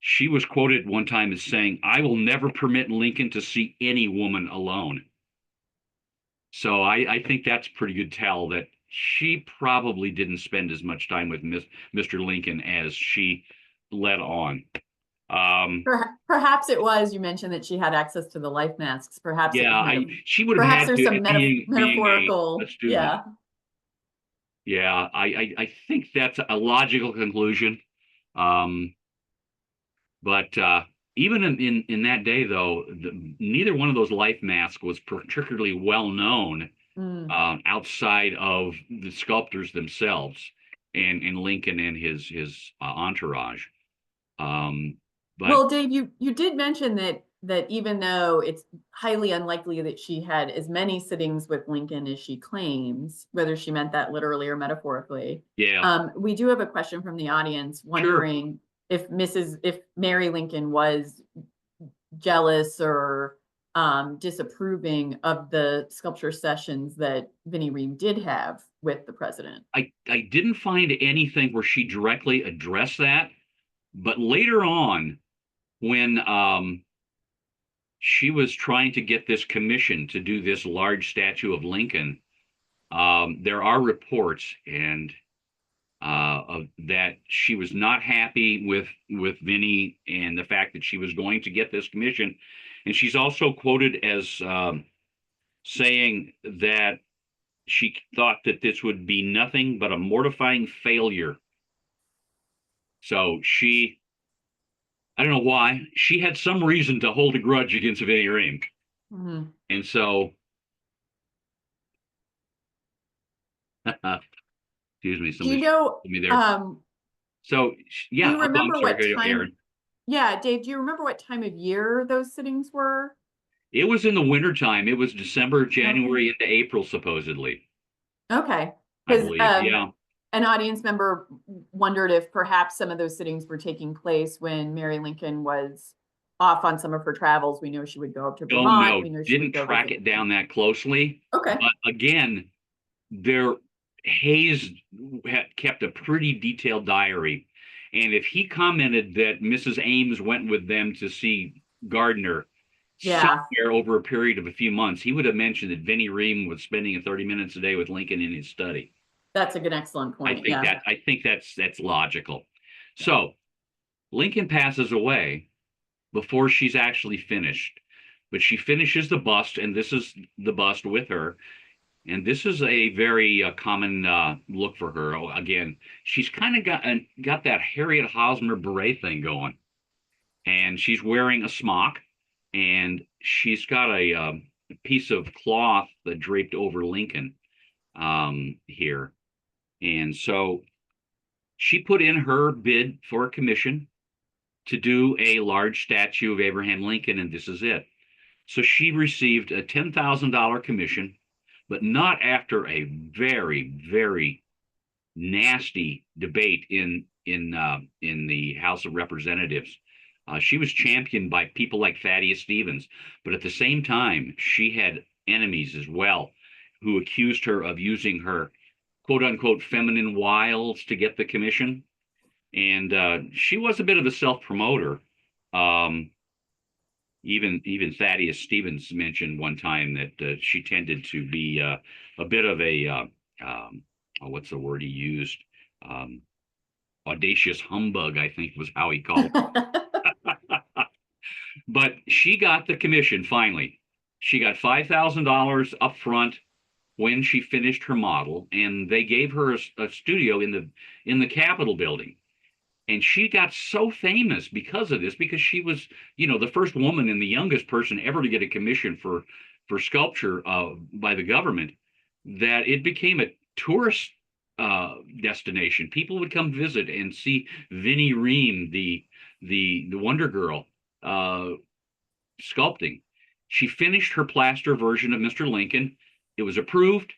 She was quoted one time as saying, "I will never permit Lincoln to see any woman alone." So I think that's a pretty good tell that she probably didn't spend as much time with Mr. Lincoln as she let on. Perhaps it was, you mentioned that she had access to the life masks. Perhaps she would have perhaps had there's to, some metaphorical. a student. Yeah, I think that's a logical conclusion. But even in that day, though, neither one of those life masks was particularly well known outside of the sculptors themselves and Lincoln and his entourage. But well, Dave, you did mention that even though it's highly unlikely that she had as many sittings with Lincoln as she claims, whether she meant that literally or metaphorically, yeah, we do have a question from the audience wondering if Mary Lincoln was jealous or disapproving of the sculpture sessions that Vinnie Ream did have with the president. I didn't find anything where she directly addressed that, but later on, when she was trying to get this commission to do this large statue of Lincoln, there are reports that she was not happy with Vinnie and the fact that she was going to get this commission. And she's also quoted as saying that she thought that this would be nothing but a mortifying failure. So I don't know why, she had some reason to hold a grudge against Vinnie Ream. And so, excuse me, do you know, so yeah, do you remember what time? Yeah, Dave, do you remember what time of year those sittings were? It was in the wintertime. It was December, January into April, supposedly. Okay. I believe, yeah. An audience member wondered if perhaps some of those sittings were taking place when Mary Lincoln was off on some of her travels. We know she would go up to Vermont. Oh, no, we know didn't track it down that closely. Okay. But again, Hayes had kept a pretty detailed diary. And if he commented that Mrs. Ames went with them to see Gardner somewhere over a period of a few months, he would have mentioned that Vinnie Ream was spending 30 minutes a day with Lincoln in his study. That's a good, excellent point. I think that's logical. So Lincoln passes away before she's actually finished, but she finishes the bust, and this is the bust with her. And this is a very common look for her. Again, she's kind of got that Harriet Hosmer beret thing going, and she's wearing a smock, and she's got a piece of cloth that draped over Lincoln here. And so she put in her bid for a commission to do a large statue of Abraham Lincoln, and this is it. So she received a $10,000 commission, but not after a very, very nasty debate in the House of Representatives. She was championed by people like Thaddeus Stevens, but at the same time, she had enemies as well who accused her of using her quote unquote feminine wiles to get the commission. And she was a bit of a self-promoter. Even Thaddeus Stevens mentioned one time that she tended to be a bit of a what's the word he used? Audacious humbug, I think was how he called it. But she got the commission finally. She got $5,000 up front when she finished her model, and they gave her a studio in the Capitol building. And she got so famous because of this, because she was, the first woman and the youngest person ever to get a commission for sculpture by the government, that it became a tourist destination. People would come visit and see Vinnie Ream, the Wonder Girl, sculpting. She finished her plaster version of Mr. Lincoln. It was approved.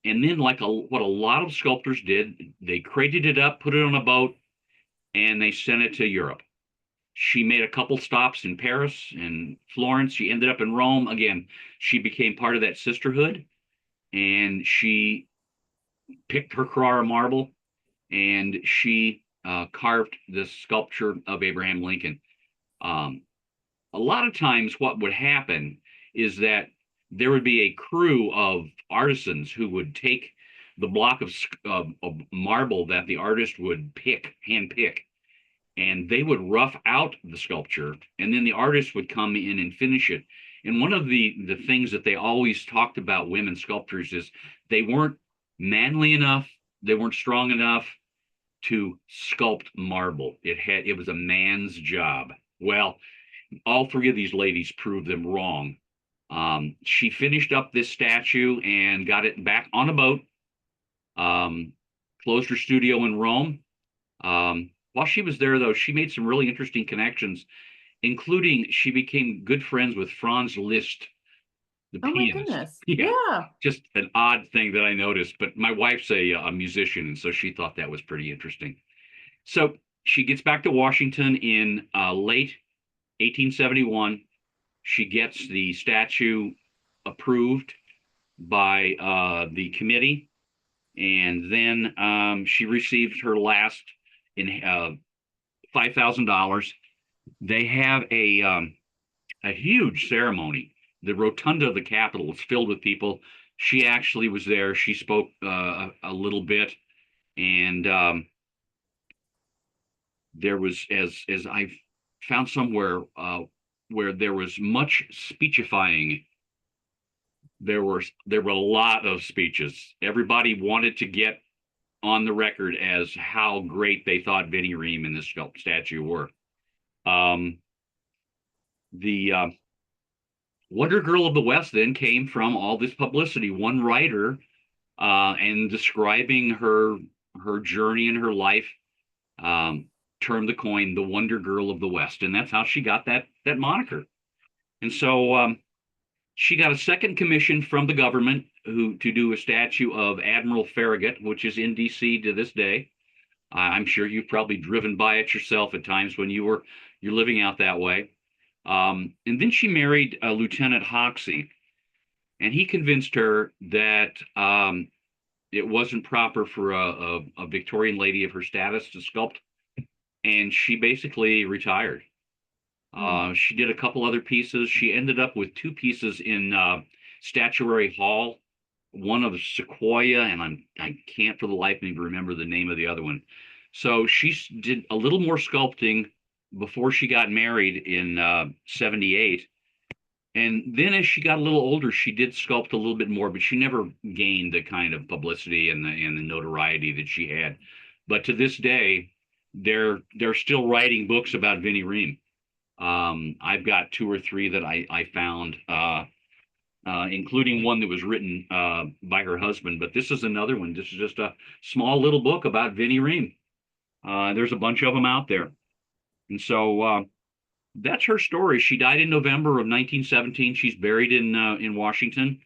And then, like what a lot of sculptors did, they crated it up, put it on a boat, and they sent it to Europe. She made a couple stops in Paris and Florence. She ended up in Rome. Again, she became part of that sisterhood, and she picked her Carrara marble, and she carved the sculpture of Abraham Lincoln. A lot of times what would happen is that there would be a crew of artisans who would take the block of marble that the artist would hand pick, and they would rough out the sculpture, and then the artist would come in and finish it. And one of the things that they always talked about women sculptors is they weren't manly enough, they weren't strong enough to sculpt marble. It was a man's job. Well, all three of these ladies proved them wrong. She finished up this statue and got it back on a boat, closed her studio in Rome. While she was there, though, she made some really interesting connections, including she became good friends with Franz Liszt, the Oh my pianist. goodness. Yeah. Yeah. Just an odd thing that I noticed, but my wife's a musician, and so she thought that was pretty interesting. So she gets back to Washington in late 1871. She gets the statue approved by the committee, and then she received her last in $5,000. They have a huge ceremony. The rotunda of the Capitol is filled with people. She actually was there. She spoke a little bit, and there was, as I've found somewhere, where there was much speechifying. There were a lot of speeches. Everybody wanted to get on the record as how great they thought Vinnie Ream and this statue were. The Wonder Girl of the West then came from all this publicity. One writer, and describing her journey in her life, termed the coin the Wonder Girl of the West, and that's how she got that moniker. And so she got a second commission from the government to do a statue of Admiral Farragut, which is in D.C. to this day. I'm sure you've probably driven by it yourself at times when you're living out that way. And then she married Lieutenant Hoxie, and he convinced her that it wasn't proper for a Victorian lady of her status to sculpt, and she basically retired. She did a couple other pieces. She ended up with two pieces in Statuary Hall, one of Sequoia, and I can't for the life of me remember the name of the other one. So she did a little more sculpting before she got married in 78. And then as she got a little older, she did sculpt a little bit more, but she never gained the kind of publicity and the notoriety that she had. But to this day, they're still writing books about Vinnie Ream. I've got two or three that I found, including one that was written by her husband. But this is another one. This is just a small little book about Vinnie Ream. There's a bunch of them out there. And so that's her story. She died in November of 1917. She's buried in Washington.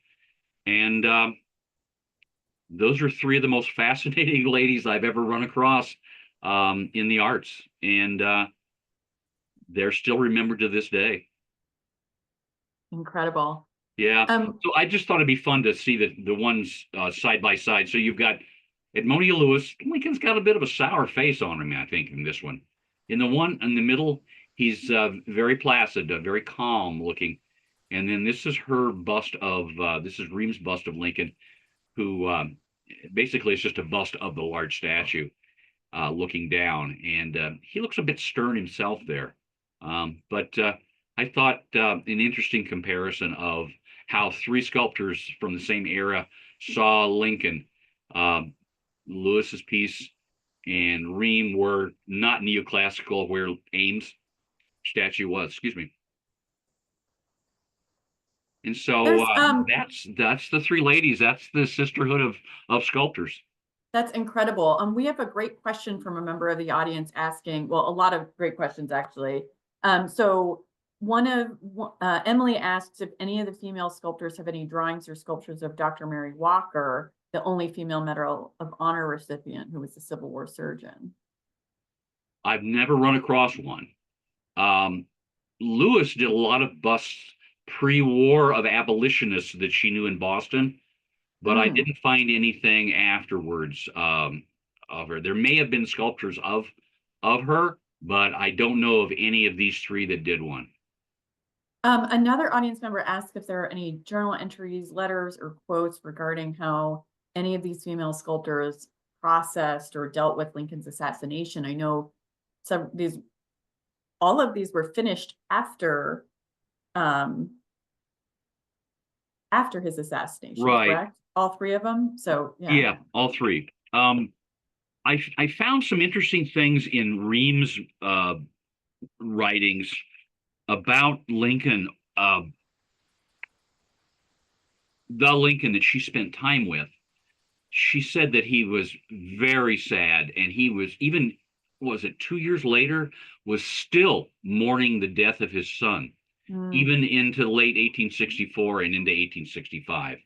And those are three of the most fascinating ladies I've ever run across in the arts. And they're still remembered to this day. Incredible. Yeah. So I just thought it'd be fun to see the ones side by side. So you've got Edmonia Lewis. Lincoln's got a bit of a sour face on him, I think, in this one. In the one in the middle, he's very placid, very calm looking. And then this is her bust of, this is Ream's bust of Lincoln, who basically is just a bust of the large statue looking down. And he looks a bit stern himself there. But I thought an interesting comparison of how three sculptors from the same era saw Lincoln. Lewis's piece and Ream were not neoclassical, where Ames' statue was. Excuse me. And so that's the three ladies. That's the sisterhood of sculptors. That's incredible. We have a great question from a member of the audience asking, well, a lot of great questions actually. So Emily asks if any of the female sculptors have any drawings or sculptures of Dr. Mary Walker, the only female Medal of Honor recipient who was a Civil War surgeon. I've never run across one. Lewis did a lot of busts pre-war of abolitionists that she knew in Boston, but I didn't find anything afterwards of her. There may have been sculptures of her, but I don't know of any of these three that did one. Another audience member asked if there are any journal entries, letters, or quotes regarding how any of these female sculptors processed or dealt with Lincoln's assassination. I know all of these were finished after his assassination, right? Correct? All three of them. So yeah, all three. I found some interesting things in Ream's writings about Lincoln, the Lincoln that she spent time with. She said that he was very sad, and he was even, was it 2 years later, was still mourning the death of his son, even into late 1864 and into 1865.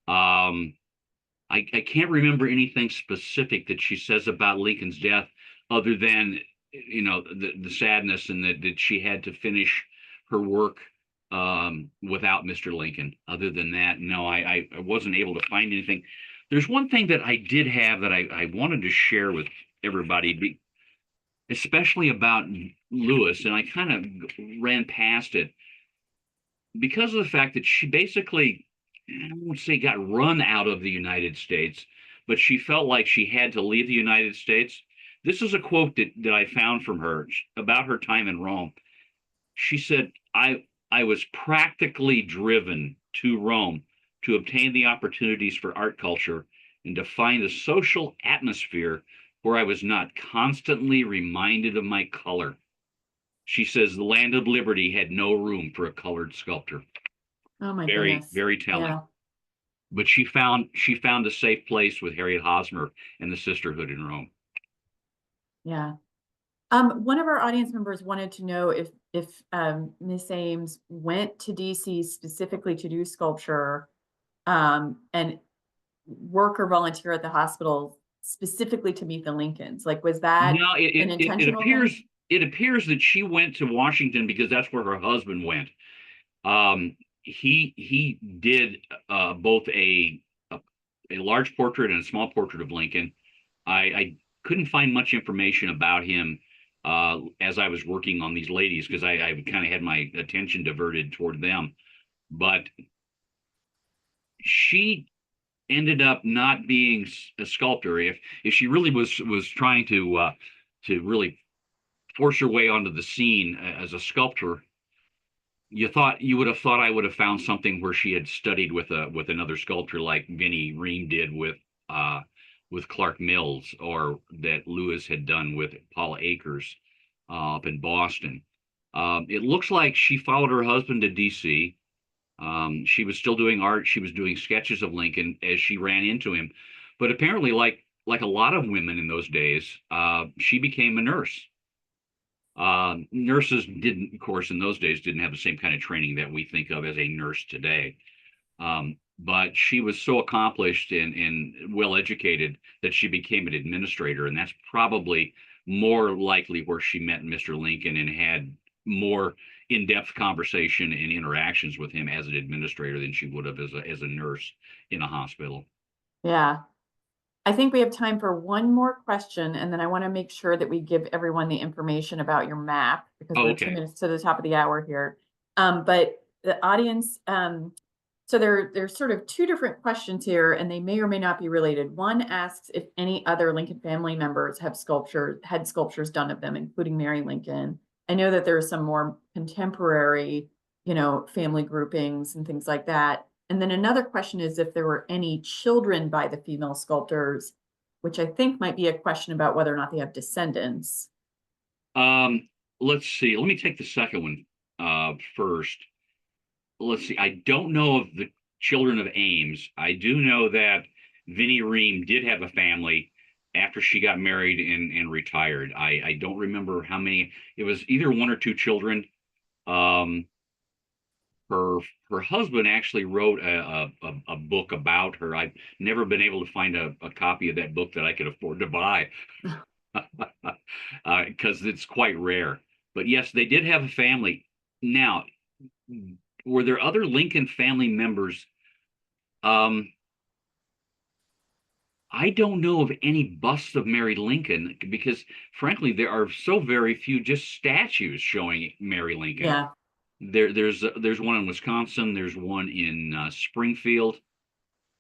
I can't remember anything specific that she says about Lincoln's death, other than, you know, the sadness, and that she had to finish her work without Mr. Lincoln. Other than that, no, I wasn't able to find anything. There's one thing that I did have that I wanted to share with everybody, especially about Lewis, and I kind of ran past it because of the fact that she basically, I don't want to say got run out of the United States, but she felt like she had to leave the United States. This is a quote that I found from her about her time in Rome. She said, I was practically driven to Rome to obtain the opportunities for art culture and to find a social atmosphere where I was not constantly reminded of my color. She says the land of liberty had no room for a colored sculptor. Oh my Very, goodness. very telling. Yeah. But she found a safe place with Harriet Hosmer and the Sisterhood in Rome. Yeah. One of our audience members wanted to know if Miss Ames went to DC specifically to do sculpture, and work or volunteer at the hospital specifically to meet the Lincolns. Like, was that No, an intentional thing? it appears that she went to Washington because that's where her husband went. He did both a large portrait and a small portrait of Lincoln. I couldn't find much information about him as I was working on these ladies, because I kind of had my attention diverted toward them. But she ended up not being a sculptor. If she really was trying to really force her way onto the scene as a sculptor, you would have thought I would have found something where she had studied with another sculptor like Vinnie Ream did with Clark Mills, or that Lewis had done with Paula Akers up in Boston. It looks like she followed her husband to DC. She was still doing art. She was doing sketches of Lincoln as she ran into him. But apparently, like a lot of women in those days, she became a nurse. Nurses didn't, of course, in those days, didn't have the same kind of training that we think of as a nurse today. But she was so accomplished and well educated that she became an administrator. And that's probably more likely where she met Mr. Lincoln and had more in-depth conversation and interactions with him as an administrator than she would have as a nurse in a hospital. Yeah. I think we have time for one more question, and then I want to make sure that we give everyone the information about your map, because we're 2 minutes to the top of the hour here. But the audience, so there's sort of two different questions here, and they may or may not be related. One asks if any other Lincoln family members had sculptures done of them, including Mary Lincoln. I know that there are some more contemporary, family groupings and things like that. And then another question is if there were any children by the female sculptors, which I think might be a question about whether or not they have descendants. Let's see. Let me take the second one first. Let's see. I don't know of the children of Ames. I do know that Vinnie Ream did have a family after she got married and retired. I don't remember how many. It was either one or two children. Her husband actually wrote a book about her. I've never been able to find a copy of that book that I could afford to buy because it's quite rare. But yes, they did have a family. Now, were there other Lincoln family members? I don't know of any busts of Mary Lincoln because, frankly, there are so very few just statues showing Mary Lincoln. Yeah. There's one in Wisconsin. There's one in Springfield,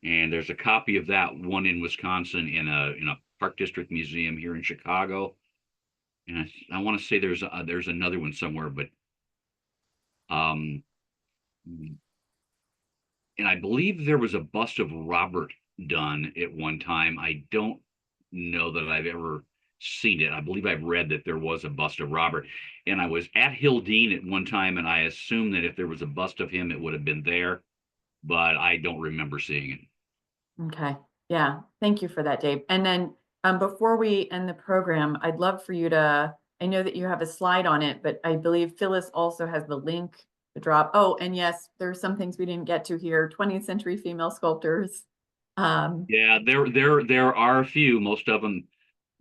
and there's a copy of that one in Wisconsin in a Park District museum here in Chicago. And I want to say there's another one somewhere, but and I believe there was a bust of Robert done at one time. I don't know that I've ever seen it. I believe I've read that there was a bust of Robert. And I was at Hildene at one time, and I assumed that if there was a bust of him, it would have been there, but I don't remember seeing it. Okay. Yeah. Thank you for that, Dave. And then before we end the program, I'd love for you to, I know that you have a slide on it, but I believe Phyllis also has the link to drop. Oh, and yes, there's some things we didn't get to here. 20th century female sculptors. Yeah, there are a few. Most of them,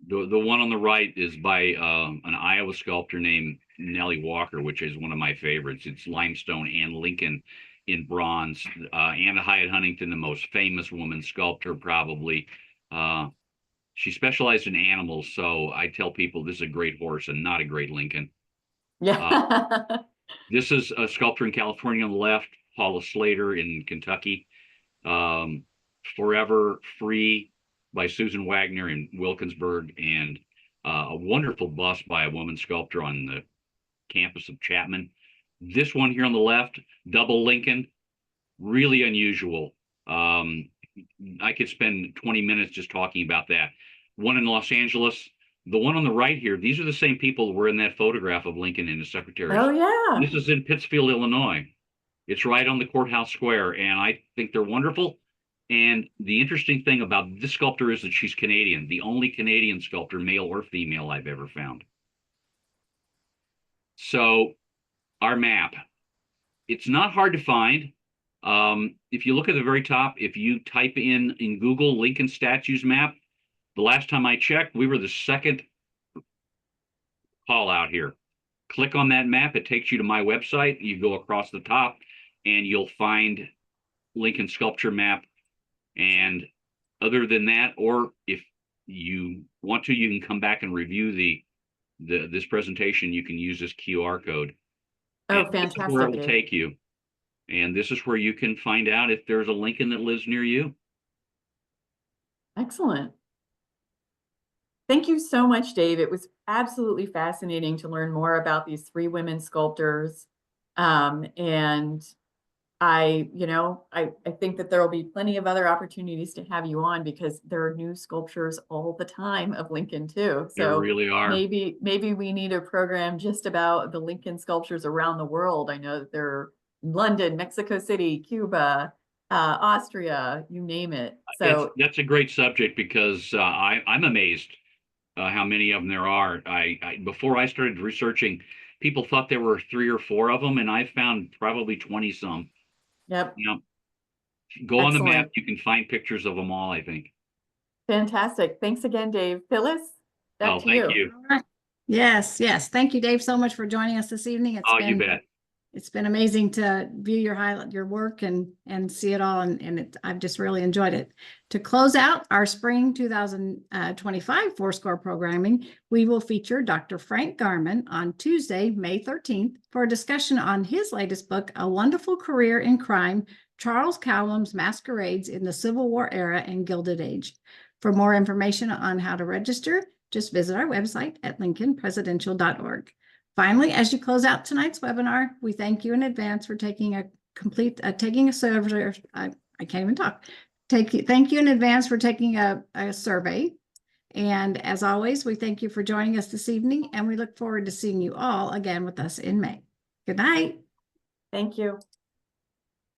the one on the right is by an Iowa sculptor named Nellie Walker, which is one of my favorites. It's limestone and Lincoln in bronze. Anna Hyatt Huntington, the most famous woman sculptor, probably. She specialized in animals, so I tell people this is a great horse and not a great Lincoln. Yeah. This is a sculptor in California on the left, Paula Slater in Kentucky. Forever Free by Susan Wagner in Wilkinsburg, and a wonderful bust by a woman sculptor on the campus of Chapman. This one here on the left, Double Lincoln, really unusual. I could spend 20 minutes just talking about that. One in Los Angeles. The one on the right here, these are the same people who were in that photograph of Lincoln and his secretaries. Oh, yeah. This is in Pittsfield, Illinois. It's right on the courthouse square, and I think they're wonderful. And the interesting thing about this sculptor is that she's Canadian, the only Canadian sculptor, male or female, I've ever found. So our map, it's not hard to find. If you look at the very top, if you type in Google Lincoln statues map, the last time I checked, we were the second call out here. Click on that map. It takes you to my website. You go across the top and you'll find Lincoln sculpture map. And other than that, or if you want to, you can come back and review this presentation. You can use this QR code. Oh, and fantastic. this is where it will take you. And this is where you can find out if there's a Lincoln that lives near you. Excellent. Thank you so much, Dave. It was absolutely fascinating to learn more about these three women sculptors. And I think that there will be plenty of other opportunities to have you on, because there are new sculptures all the time of Lincoln too. So there really are. Maybe we need a program just about the Lincoln sculptures around the world. I know that they're in London, Mexico City, Cuba, Austria, you name it. So that's a great subject, because I'm amazed how many of them there are. Before I started researching, people thought there were 3 or 4 of them, and I found probably 20 some. Yep. Go on the map. You can find pictures of them all, I think. Fantastic. Thanks again, Dave. Phyllis, back to thank you. All right. Yes. Thank you, Dave, so much for joining us this evening. You bet. It's been amazing to view your work and see it all, and I've just really enjoyed it. To close out our spring 2025 Fourscore programming, we will feature Dr. Frank Garman on Tuesday, May 13th, for a discussion on his latest book, A Wonderful Career in Crime, Charles Callum's Masquerades in the Civil War Era and Gilded Age. For more information on how to register, just visit our website at lincolnpresidential.org. Finally, as you close out tonight's webinar, we thank you in advance for taking a survey. I can't even talk. Thank you in advance for taking a survey. And as always, we thank you for joining us this evening, and we look forward to seeing you all again with us in May. Good night. Thank you.